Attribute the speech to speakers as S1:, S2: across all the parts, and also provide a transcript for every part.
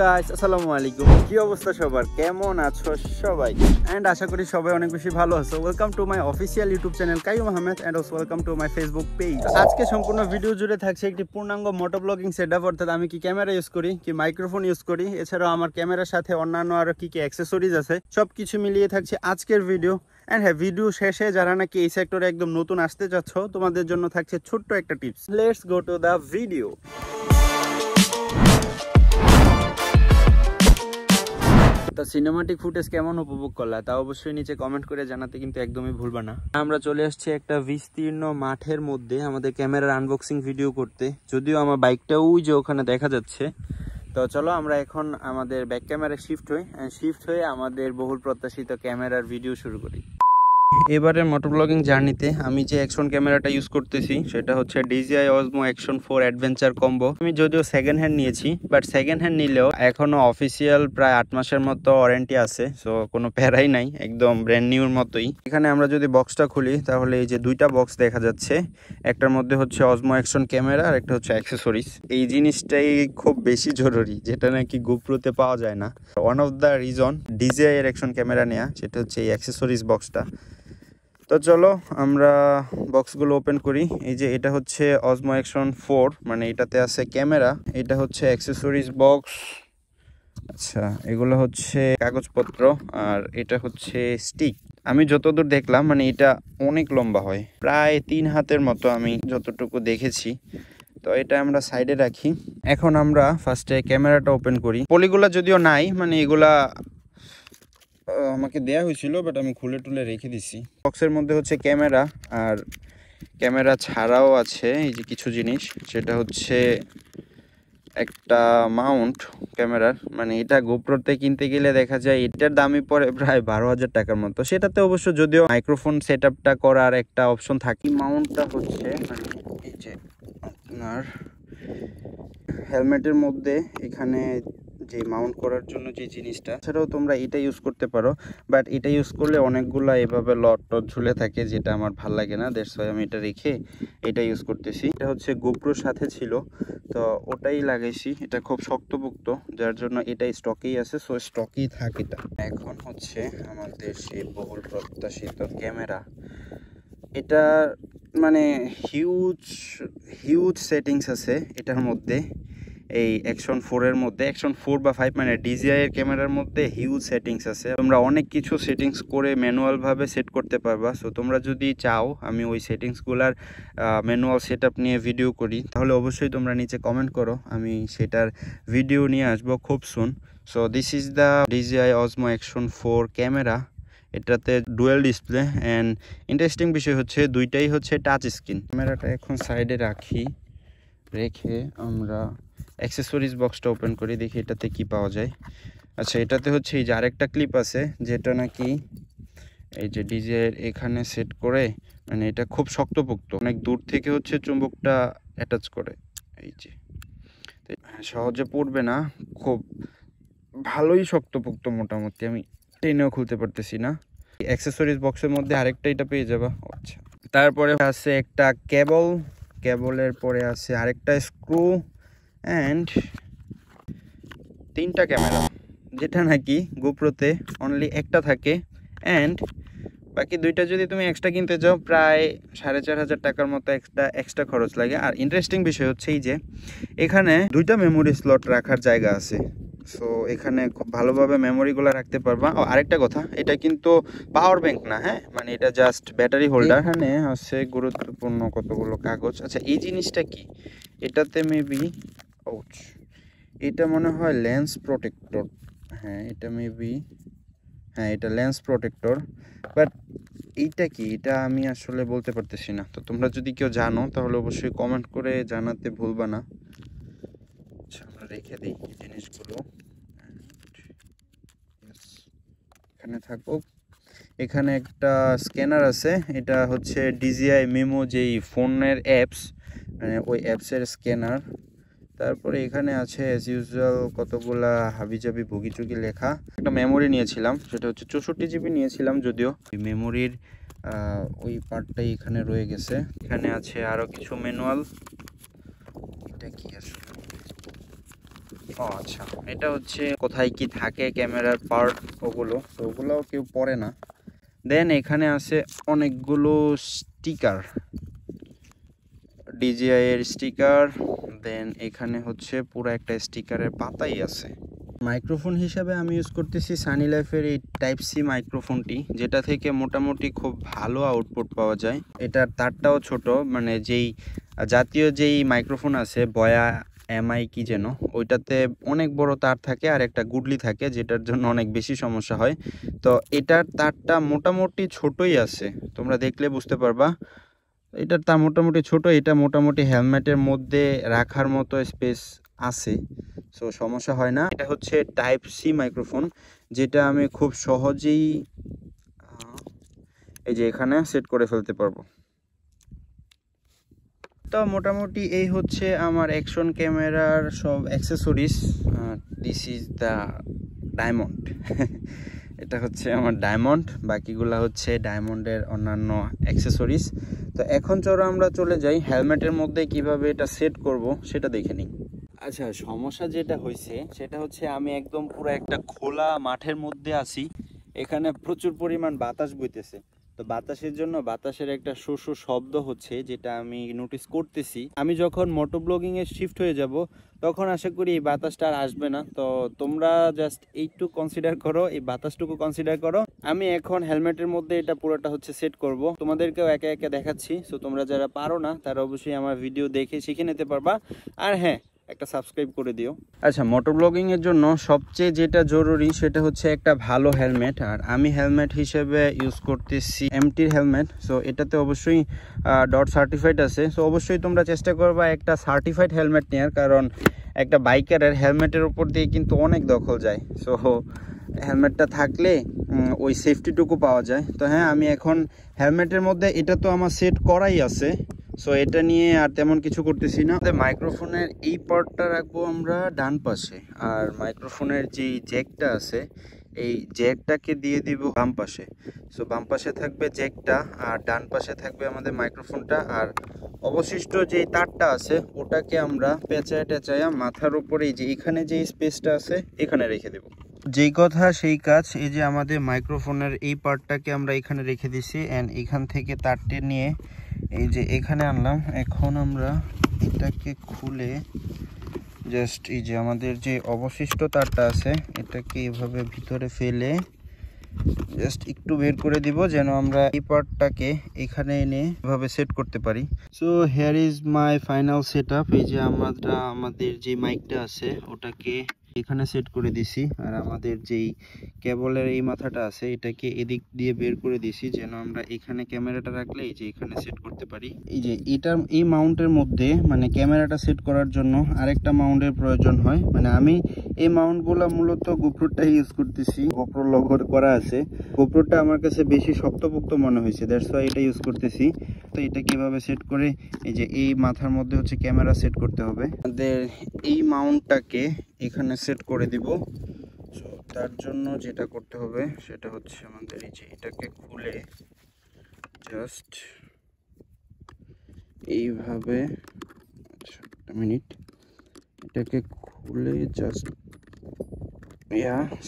S1: Guys, আসসালামু আলাইকুম। কি অবস্থা সবার, কেমন আছো সবাই? এন্ড আশা করি সবাই অনেক বেশি ভালো আছো। Welcome to my official YouTube channel Qayyum Ahmed and also welcome to my Facebook page. আজকে সম্পূর্ণ ভিডিও জুড়ে থাকছে একটি পূর্ণাঙ্গ মোটো ব্লগিং সেটআপ, অর্থাৎ আমি কি ক্যামেরা ইউজ করি, কি মাইক্রোফোন ইউজ করি, এছাড়াও আমার ক্যামেরার সাথে অন্যান্য আরো কি কি অ্যাক্সেসরিজ আছে, সবকিছু মিলিয়ে থাকছে আজকের ভিডিও। এন্ড হ্যাঁ, ভিডিও শেষে যারা নাকি এই সেক্টরে একদম নতুন আসতে চাচ্ছ, তোমাদের জন্য থাকছে ছোট্ট একটা tips. Let's go to the video. তা সিনেমাটিক ফুটেজ কেমন উপভোগ করলা তা অবশ্যই নিচে কমেন্ট করে জানাতে কিন্তু একদমই ভুলবা না। আমরা চলে আসছি একটা বিস্তীর্ণ মাঠের মধ্যে আমাদের ক্যামেরার আনবক্সিং ভিডিও করতে, যদিও আমার বাইকটা ওই যে ওখানে দেখা যাচ্ছে। তো চলো আমরা এখন আমাদের ব্যাক ক্যামেরা শিফট হয়ে আমাদের বহুল প্রত্যাশিত ক্যামেরার ভিডিও শুরু করি। এবারের মোটো ব্লগিং জার্নিতে আমি যে অ্যাকশন ক্যামেরাটা ইউজ করতেছি সেটা হচ্ছে DJI Osmo Action 4 adventure combo. আমি যদিও সেকেন্ড হ্যান্ড নিয়েছি, বাট সেকেন্ড হ্যান্ড নিলেও এখনো অফিসিয়াল প্রায় 8 মাসের মতো ওয়ারেন্টি আছে, সো কোনো প্যারাই নাই, একদম ব্র্যান্ড নিউর মতোই। এখানে আমরা যদি বক্সটা খুলি তাহলে এই যে দুইটা বক্স দেখা যাচ্ছে, একটার মধ্যে হচ্ছে Osmo Action ক্যামেরা আর একটা হচ্ছে অ্যাক্সেসরিজ। এই জিনিসটাই খুব বেশি জরুরি, যেটা নাকি GoProতে পাওয়া যায় না। One of the reason DJI এর অ্যাকশন ক্যামেরা নেওয়া সেটা হচ্ছে এই অ্যাক্সেসরিজ বক্সটা। তো চলো আমরা বক্সগুলো ওপেন করি। এই যে এটা হচ্ছে Osmo Action 4, মানে এটাতে আছে ক্যামেরা, এটা হচ্ছে অ্যাক্সেসরিজ বক্স। আচ্ছা, এগুলো হচ্ছে কাগজপত্র আর এটা হচ্ছে স্টিক। আমি যতদূর দেখলাম মানে এটা অনেক লম্বা হয়, প্রায় 3 হাতের মতো আমি যতটুকু দেখেছি। তো এটা আমরা সাইডে রাখি। এখন আমরা ফার্স্টে ক্যামেরাটা ওপেন করি। পলিগুলা যদিও নাই, মানে এগুলা আমাকে দেয়া হয়েছিল, বাট আমি খুলে টুলে রেখে দিছি। বক্সের মধ্যে হচ্ছে ক্যামেরা, আর ক্যামেরা ছাড়াও আছে এই যে কিছু জিনিস, সেটা হচ্ছে একটা মাউন্ট ক্যামেরার। মানে এটা গোপ্রোতে কিনতে গেলে দেখা যায় এটার দামই পড়ে প্রায় 12,000 টাকার মতো। সেটাতে অবশ্য যদিও মাইক্রোফোন সেট আপটা করার একটা অপশন থাকে। মাউন্টটা হচ্ছে মানে এই যে আপনার হেলমেটের মধ্যে এখানে যে মাউন্ট করার জন্য যে জিনিসটা, সেটাও তোমরা এটা ইউজ করতে পারো, বাট এটা ইউজ করলে অনেকগুলা এভাবে লট টট ঝুলে থাকে, যেটা আমার ভাল লাগে না। দ্যাটস ওয়াই আমি এটা রেখে এটা ইউজ করতেছি। এটা হচ্ছে গোপ্রোর সাথে ছিল, তো ওটাই লাগাইছি। এটা খুব শক্তপোক্ত, যার জন্য এটা স্টকেই আছে, সো স্টকেই থাকে এটা। এখন হচ্ছে আমাদের সেই বহুল প্রত্যাশিত ক্যামেরা। এটা মানে হিউজ সেটিংস আছে এটার মধ্যে। এই অ্যাকশন 4 এর মধ্যে, অ্যাকশন 4 বা 5 মানে DJI এর ক্যামেরার মধ্যে হিউজ সেটিংস আছে। তোমরা অনেক কিছু সেটিংস করে ম্যানুয়ালভাবে সেট করতে পারবা। সো তোমরা যদি চাও আমি ওই সেটিংসগুলার ম্যানুয়াল সেট আপ নিয়ে ভিডিও করি, তাহলে অবশ্যই তোমরা নিচে কমেন্ট করো, আমি সেটার ভিডিও নিয়ে আসবো খুব soon. So this is the DJI Osmo Action 4 camera. এটাতে ডুয়েল ডিসপ্লে, অ্যান্ড ইন্টারেস্টিং বিষয় হচ্ছে দুইটাই হচ্ছে টাচ স্ক্রিন। ক্যামেরাটা এখন সাইডে রেখে আমরা অ্যাক্সেসরিজ বক্সটা ওপেন করি, দেখি এটাতে কি পাওয়া যায়। আচ্ছা, এটাতে হচ্ছে এই যে আরেকটা ক্লিপ আছে, যেটা নাকি এই যে DJI এখানে সেট করে, মানে এটা খুব শক্তপোক্ত, অনেক দূর থেকে হচ্ছে চুম্বকটা অ্যাটাচ করে। এই যে সহজে পড়বে না, খুব ভালোই শক্তপোক্ত, মোটামুটি আমি টেনেও খুলতে পারতেছি না। অ্যাক্সেসরিজ বক্সের মধ্যে আরেকটা এটা পেয়ে যাবা। আচ্ছা, তারপরে আছে একটা কেবলের পরে আছে আরেকটা স্ক্রু, অ্যান্ড 3টা ক্যামেরা, যেটা নাকি গোপ্রোতে অনলি একটা থাকে। অ্যান্ড বাকি দুইটা যদি তুমি এক্সট্রা কিনতে চাও প্রায় 4,500 টাকার মতো এক্সট্রা খরচ লাগে। আর ইন্টারেস্টিং বিষয় হচ্ছে এই যে এখানে 2টা মেমোরি স্লট রাখার জায়গা আছে, সো এখানে খুব ভালোভাবে মেমোরিগুলো রাখতে পারবা। আরেকটা কথা, এটা কিন্তু পাওয়ার ব্যাংক না, হ্যাঁ, মানে এটা জাস্ট ব্যাটারি হোল্ডার। এখানে আছে গুরুত্বপূর্ণ কতগুলো কাগজ। আচ্ছা, এই জিনিসটা কি? এটাতে মেবি এটা মনে হয় লেন্স প্রোটেক্টর। হ্যাঁ, এটা মেবি, হ্যাঁ এটা লেন্স প্রোটেক্টর, বাট এইটা কি এটা আমি আসলে বলতে পারতেছি না। তো তোমরা যদি কেউ জানো তাহলে অবশ্যই কমেন্ট করে জানাতে ভুলবা না। আচ্ছা, আমরা রেখে দিই এই জিনিসগুলো, এখানে থাকুক। এখানে একটা স্ক্যানার আছে, এটা হচ্ছে DJI মেমো, যেই ফোনের অ্যাপস, মানে ওই অ্যাপসের স্ক্যানার। তারপরে এখানে আছে অ্যাজ ইউজুয়াল কতগুলা হাবিজাবি ভুগিচুগি লেখা। একটা মেমোরি নিয়েছিলাম, সেটা হচ্ছে 64 GB নিয়েছিলাম, যদিও মেমোরির ওই পার্টটাই এখানে রয়ে গেছে। এখানে আছে আরও কিছু ম্যানুয়াল। এটা কি আসলে ও আচ্ছা, এটা হচ্ছে কোথায় কি থাকে ক্যামেরার পার্ট, ওগুলো তো ওগুলোও কেউ পড়ে না। দেন এখানে আছে অনেকগুলো স্টিকার, ডিজিআই এর স্টিকার। দেন এখানে হচ্ছে পুরো একটা স্টিকারের পাতাই আছে। মাইক্রোফোন হিসাবে আমি ইউজ করতেছি সানি লাইফের এই টাইপ সি মাইক্রোফোনটি, যেটা থেকে মোটামুটি খুব ভালো আউটপুট পাওয়া যায়। এটার তারটাও ছোট, মানে যেই জাতীয় যেই মাইক্রোফোন আছে বয়া এমআই কি যেন, ওইটাতে অনেক বড় তার থাকে আর একটা গুডলি থাকে, যেটার জন্য অনেক বেশি সমস্যা হয়। তো এটার তারটা মোটামুটি ছোটই আছে, তোমরা দেখলে বুঝতে পারবা। এটার তার মোটামুটি ছোট, এটা মোটামুটি হেলমেটের মধ্যে রাখার মতো স্পেস আছে, সো সমস্যা হয় না। এটা হচ্ছে টাইপ সি মাইক্রোফোন, যেটা আমি খুব সহজেই এই যে এখানে সেট করে ফেলতে পারবো। তো মোটামুটি এই হচ্ছে আমার অ্যাকশন ক্যামেরার সব accessories. This is the diamond. এটা হচ্ছে আমার ডায়মন্ড, বাকিগুলা হচ্ছে ডায়মন্ডের অন্যান্য অ্যাক্সেসরিজ। তো এখন চলো আমরা চলে যাই হেলমেটের মধ্যে কিভাবে এটা সেট করব সেটা দেখে নিই। আচ্ছা, সমস্যা যেটা হয়েছে সেটা হচ্ছে আমি একদম পুরো একটা খোলা মাঠের মধ্যে আছি। এখানে প্রচুর পরিমাণ বাতাস বইতেছে, তো বাতাসের জন্য বাতাসের একটা শো শো শব্দ হচ্ছে, যেটা আমি নোটিস করতেছি। আমি যখন মোটো ব্লগিং এ শিফট হয়ে যাব তখন আশা করি এই বাতাসটা আর আসবে না। তো তোমরা জাস্ট এইটুকু কনসিডার করো, এই বাতাসটুকু কনসিডার করো। আমি এখন হেলমেটের মধ্যে এটা পুরোটা হচ্ছে সেট করব, তোমাদেরকেও একে একে দেখাচ্ছি। সো তোমরা যারা পারো না তারা অবশ্যই আমার ভিডিও দেখে শিখে নিতে পারবা। আর হ্যাঁ, একটা সাবস্ক্রাইব করে দিও। আচ্ছা, মোটো ব্লগিং এর জন্য সবচেয়ে যেটা জরুরি সেটা হচ্ছে একটা ভালো হেলমেট। আর আমি হেলমেট হিসেবে ইউজ করতেছি এমটির হেলমেট। সো এটাতে অবশ্যই ডট সার্টিফাইড আছে। সো অবশ্যই তোমরা চেষ্টা করবা একটা সার্টিফাইড হেলমেট নেওয়ার, কারণ একটা বাইকারের হেলমেটের উপর দিয়ে কিন্তু অনেক দখল যায়। সো হেলমেটটা থাকলে ওই সেফটিটুকু পাওয়া যায়। তো হ্যাঁ, আমি এখন হেলমেটের মধ্যে এটা তো আমার সেট করাই আছে, সো এটা নিয়ে আর তেমন কিছু করতেছি না। মাইক্রোফোনের এই পার্টটা রাখবো আমরা ডান পাশে, আর মাইক্রোফোনের যেই জ্যাকটা আছে এই জ্যাকটাকে দিয়ে দিব বাম পাশে। সো বাম পাশে থাকবে জ্যাকটা আর ডান পাশে থাকবে আমাদের মাইক্রোফোনটা। আর অবশিষ্ট যেই তারটা আছে ওটাকে আমরা পেঁচায় টেঁচায়া মাথার উপরে যে এখানে যে স্পেসটা আছে এখানে রেখে দেব। যেই কথা সেই কাজ, এই যে আমাদের মাইক্রোফোনের এই পার্টটাকে আমরা এখানে রেখে দিছি, অ্যান্ড এখান থেকে তারটি নিয়ে এই যে এখানে আনলাম। এখন আমরা এটাকে খুলে জাস্ট এই যে আমাদের যে অবশিষ্ট তারটা আছে এটাকে এভাবে ভিতরে ফেলে জাস্ট একটু বের করে দিব, যেন আমরা এই পার্টটাকে এখানে এনে এভাবে সেট করতে পারি। So here is my final setup. এই যে আমরা আমাদের যে মাইকটা আছে ওটাকে এখানে সেট করে দিছি, আর আমাদের যেই কেবলের এই মাথাটা আছে এটাকে এদিক দিয়ে বের করে দিছি, যেন আমরা এখানে ক্যামেরাটা রাখলে এই যে এখানে সেট করতে পারি। এই যে এটার এই মাউন্টের মধ্যে মানে ক্যামেরাটা সেট করার জন্য আরেকটা মাউন্টের প্রয়োজন হয়। মানে আমি এই মাউন্টগুলো মূলত গোপ্রোটা ইউজ করতেছি, গোপ্রো লোগো করা আছে। গোপ্রোটা আমার কাছে বেশি শক্তপোক্ত মনে হয়েছে, দ্যাটস ওয়াই এটা ইউজ করতেছি। তো এটা কিভাবে সেট করে, এই যে এই মাথার মধ্যে হচ্ছে ক্যামেরা সেট করতে হবে। আমাদের এই মাউন্টটাকে এখানে সেট করে দিব। সো তার জন্য যেটা করতে হবে সেটা হচ্ছে আমাদের এই যে এটাকে খুলে জাস্ট এইভাবে, আচ্ছা একটা মিনিট, এটাকে খুলে জাস্ট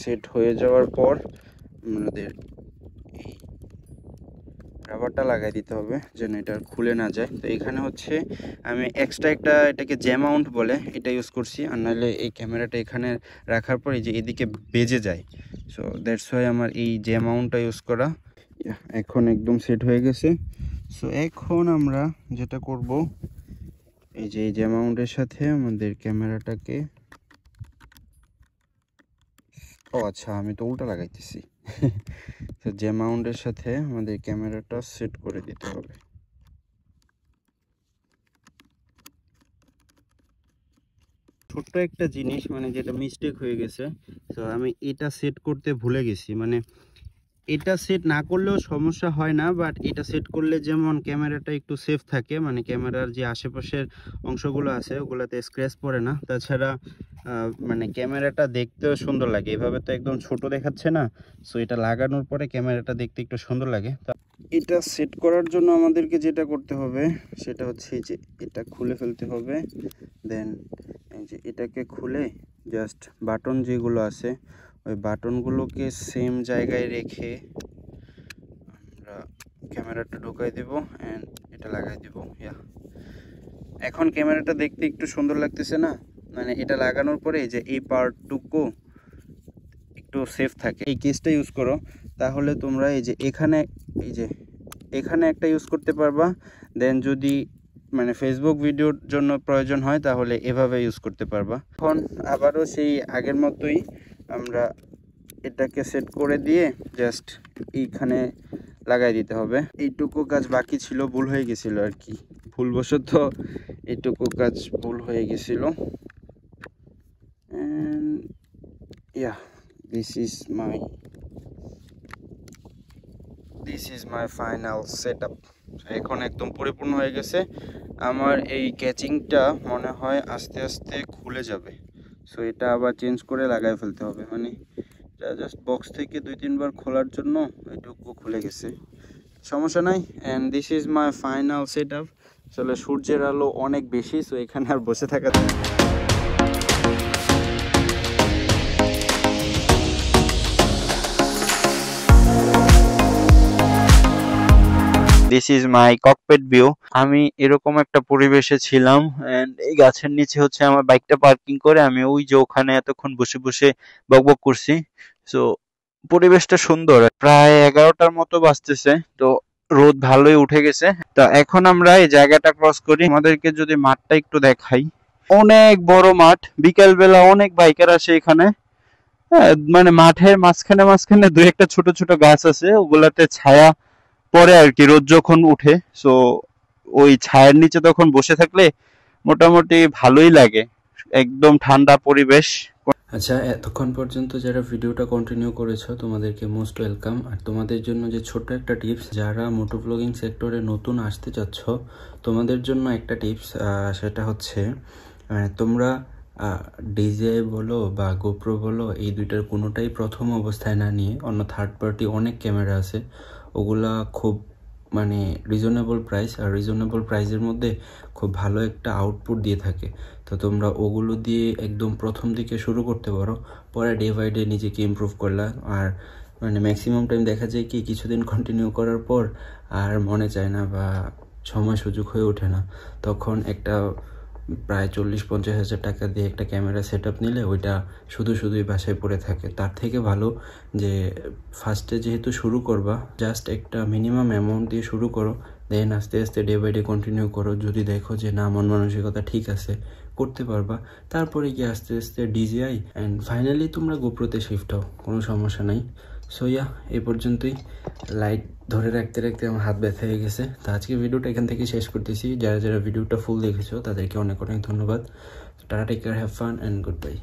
S1: সেট হয়ে যাওয়ার পর আমাদের এই রাবারটা লাগাই দিতে হবে যেন এটা খুলে না যায়। তো এখানে হচ্ছে আমি এক্সট্রা একটা, এটাকে জ্যাম মাউন্ট বলে, এটা ইউজ করছি। আর নাহলে এই ক্যামেরাটা এখানে রাখার পর এই যে এদিকে বেজে যায়। সো দ্যাটস ওয়াই আমার এই জ্যাম মাউন্টটা ইউজ করা। এখন একদম সেট হয়ে গেছে। সো এখন আমরা যেটা করব, এই যে এই জ্যাম মাউন্টের সাথে আমাদের ক্যামেরাটাকে, ও আচ্ছা আমি তো উল্টা লাগাইতেছি। তো যে মাউন্টের সাথে আমাদের ক্যামেরাটা সেট করে দিতে হবে। ছোট্ট একটা জিনিস মানে যেটা মিস্টেক হয়ে গেছে, তো আমি এটা সেট করতে ভুলে গেছি। মানে এটা সেট না করলেও সমস্যা হয় না, বাট এটা সেট করলে যেমন ক্যামেরাটা একটু সেফ থাকে, মানে ক্যামেরার যে আশেপাশের অংশগুলো আছে ওগুলোতে স্ক্র্যাচ পড়ে না। তাছাড়া মানে ক্যামেরাটা দেখতেও সুন্দর লাগে। এভাবে তো একদম ছোট দেখাচ্ছে না, সো এটা লাগানোর পরে ক্যামেরাটা দেখতে একটু সুন্দর লাগে। তো এটা সেট করার জন্য আমাদেরকে যেটা করতে হবে সেটা হচ্ছে যে এটা খুলে ফেলতে হবে। দেন এই যে এটাকে খুলে জাস্ট বাটন যেগুলো আছে ওই বাটনগুলোকে সেম জায়গায় রেখে আমরা ক্যামেরাটা ঢোকাই দেব অ্যান্ড এটা লাগাই দেব। এখন ক্যামেরাটা দেখতে একটু সুন্দর লাগতেছে না? মানে এটা লাগানোর পরে যে এই পার্টটুকু একটু সেফ থাকে। এই কেসটা ইউজ করো, তাহলে তোমরা এই যে এখানে একটা ইউজ করতে পারবা। দেন যদি মানে ফেসবুক ভিডিওর জন্য প্রয়োজন হয় তাহলে এভাবে ইউজ করতে পারবা। এখন আবারও সেই আগের মতোই আমরা এটাকে সেট করে দিয়ে জাস্ট এইখানে লাগাই দিতে হবে। এইটুকু কাজ বাকি ছিল, ভুল হয়ে গেছিল আর কি, ভুলবশত এইটুকু কাজ ভুল হয়ে গেছিল। And yeah, this is my final setup. এখন একদম পরিপূর্ণ হয়ে গেছে। আমার এই ক্যাচিংটা মনে হয় আস্তে আস্তে খুলে যাবে, সো এটা আবার চেঞ্জ করে লাগাই ফেলতে হবে। মানে এটা জাস্ট বক্স থেকে 2-3 বার খোলার জন্য এটুকু খুলে গেছে, সমস্যা নাই। And this is my final setup. আসলে সূর্যের আলো অনেক বেশি, সো এখানে আর বসে থাকা this is my cockpit view. আমি এরকম একটা পরিবেশে ছিলাম এন্ড এই গাছের নিচে হচ্ছে আমার বাইকটা পার্কিং করে আমি ওই যে ওখানে এতক্ষণ বসে বসে বকবক করছি। সো পরিবেশটা সুন্দর। প্রায় 11টার মতো বাজতেছে, তো রোদ ভালোই উঠে গেছে। তো এখন আমরা এই জায়গাটা ক্রস করি। আমাদেরকে যদি মাঠটা একটু দেখাই, অনেক বড় মাঠ। বিকেল বেলা অনেক বাইকার আসে এখানে। মানে মাঠের মাঝখানে মাঝখানে দুই একটা ছোট ছোট গাছ আছে, ওগুলাতে ছায়া পরে আর কি, রোদ যখন উঠে। সো ওই ছায়ার নিচে তখন বসে থাকলে মোটামুটি ভালোই লাগে, একদম ঠান্ডা পরিবেশ। আচ্ছা, এতক্ষণ পর্যন্ত যারা ভিডিওটা কন্টিনিউ করেছো তোমাদেরকে মোস্ট ওয়েলকাম। আর তোমাদের জন্য যে ছোট্ট একটা টিপস, যারা মোটো ব্লগিং সেক্টরে নতুন আসতে চাচ্ছ তোমাদের জন্য একটা টিপস, সেটা হচ্ছে তোমরা ডিজে বলো বা গোপ্রো বলো, এই দুইটার কোনোটাই প্রথম অবস্থায় না নিয়ে অন্য থার্ড পার্টি অনেক ক্যামেরা আছে, ওগুলা খুব মানে রিজনেবল প্রাইস, আর রিজনেবল প্রাইসের মধ্যে খুব ভালো একটা আউটপুট দিয়ে থাকে। তো তোমরা ওগুলো দিয়ে একদম প্রথম দিকে শুরু করতে পারো, পরে ডে বাই ডে নিজেকে ইমপ্রুভ করলা। আর মানে ম্যাক্সিমাম টাইম দেখা যায় কি কিছুদিন কন্টিনিউ করার পর আর মনে চায় না বা সময় সুযোগ হয়ে ওঠে না, তখন একটা প্রায় 40-50 হাজার টাকা দিয়ে একটা ক্যামেরা সেট আপ নিলে ওইটা শুধুই বাসায় পড়ে থাকে। তার থেকে ভালো যে ফার্স্টে যেহেতু শুরু করবা, জাস্ট একটা মিনিমাম অ্যামাউন্ট দিয়ে শুরু করো, দেন আস্তে আস্তে ডে বাই ডে কন্টিনিউ করো। যদি দেখো যে না, মন মানসিকতা ঠিক আছে, করতে পারবা, তারপরে গিয়ে আস্তে আস্তে ডিজিআই অ্যান্ড ফাইনালি তোমরা গোপ্রোতে শিফট হও, কোনো সমস্যা নাই। সো এই পর্যন্তই। লাইট ধরে রাখতে রাখতে আমার হাত ব্যথা হয়ে গেছে। তো আজকে ভিডিওটা এখান থেকে শেষ করতেছি। যারা যারা ভিডিওটা ফুল দেখেছো তাদেরকে অনেক অনেক ধন্যবাদ। Tata, take care, have fun and good bye.